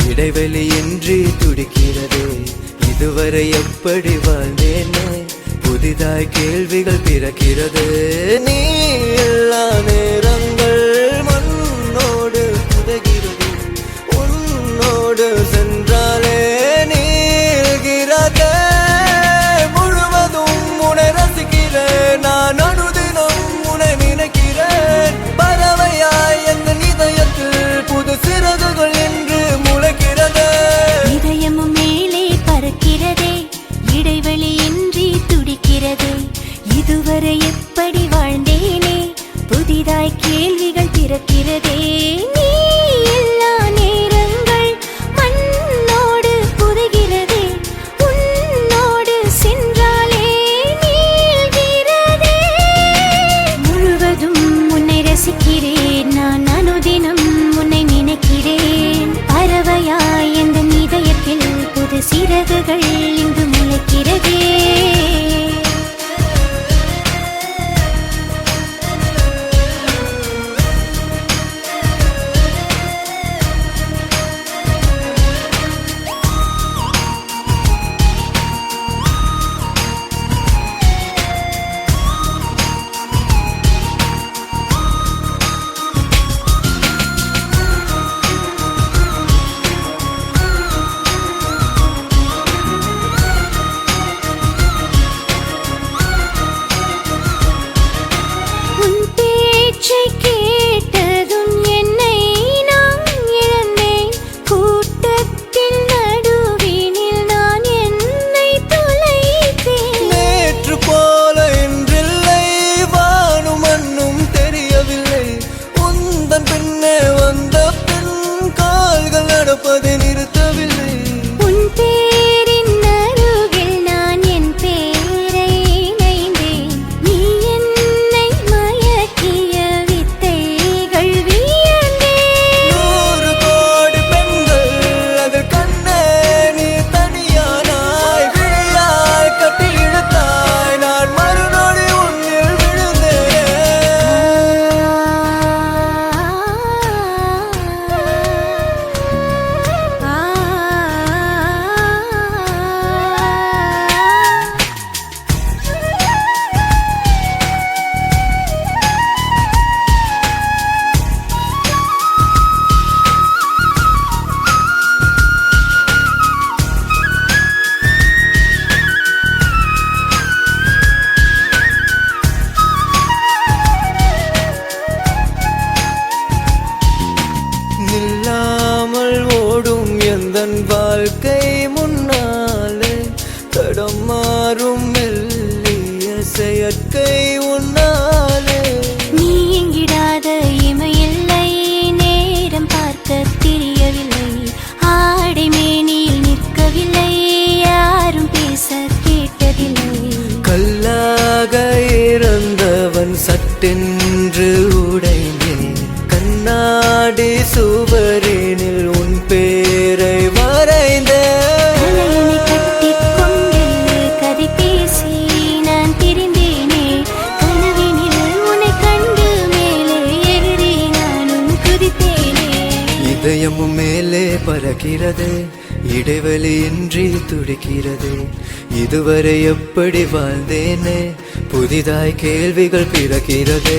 இடைவெளியின்றி துடிக்கிறது. இதுவரை எப்படி வாழ்ந்தேனே, புதிதாய் கேள்விகள் பிறக்கிறது. நீ எல்லா நேரங்கள் மண்ணோடு புதைகிறது, உன்னோடு சென்றாலே நீள்கிறது. முழுவதும் உன்னை ரசிக்கிறேன், நான் அனுதினம் உன்னை நினைக்கிறேன். பறவையாய் எந்த இதயத்தில் புது சிறகுகள் என்று முளைக்கிறது. இதயமும் மேலே பறக்கிறதே, இடைவெளியின்றி துடிக்கிறதே. இதுவரை எப்படி வாழ்ந்தேனே, புதிதாய் கேள்விகள் பிறக்கிறதே. நீ எல்லா நேரங்கள் மண்ணோடு புதைகிறதே, உன்னோடு சென்றாலே நீள்கிறதே. முழுவதும் உன்னை ரசிக்கிறேன், நான் அனுதினம் உன்னை நினைக்கிறேன். பறவையாய் எந்த இதயத்தில் புது சிறகுகள் இங்கு முளைக்கிறதே. கேட்டதும் என்னை நான் இழந்தேன், கூட்டத்தின் நடுவினில் நான் என்னை தொலைத்தேன். நேற்று போல இன்றில்லை, வானும் மண்ணும் தெரியவில்லை. உந்தன் பின்னே வந்த பின் கால்கள் நடப்பதை நிறுத்தவில்லை. உன் பேரின் அருகில் நான் என் பேரை இணைந்தேன். நீ என்னை மயக்கிய வித்தைகள் வியந்தேன். 100 கோடி பெண்கள் அதில் கண்ணே நீ தனியானாய். விழியாய் கட்டி இழுத்தாய், நான் மறுநொடி உன்னில் விழுந்தேன். நில்லாமல் ஓடும் எந்தன் வாழ்க்கை முன்னாலே, தடம் மாறும் மெல்லிய செயற்கை உன்னாலே. நீ எங்கிடாத இமையில்லை, நேரம் பார்க்க தெரியவில்லை. ஆடை மேனியில் நிற்கவில்லை, யாரும் பேச கேட்டதில்லை. கல்லாக இறந்தவன் சட்டென்று உடைந்தேன். கண்ணாடி சுவரினில் உன் பேரை வரைந்தேன். தலையணை கட்டிக்கொண்டு கதை பேசி நான் திரிந்தேனே. கனவினில் உன்னை கண்டு மேலே எகிரி நானும் குதித்தேனே. இதயமும் மேலே பறக்கிறது, இடைவெளியின்றி துடிக்கிறது. இதுவரை எப்படி வாழ்ந்தேனே, புதிதாய் கேள்விகள் பிறக்கிறது.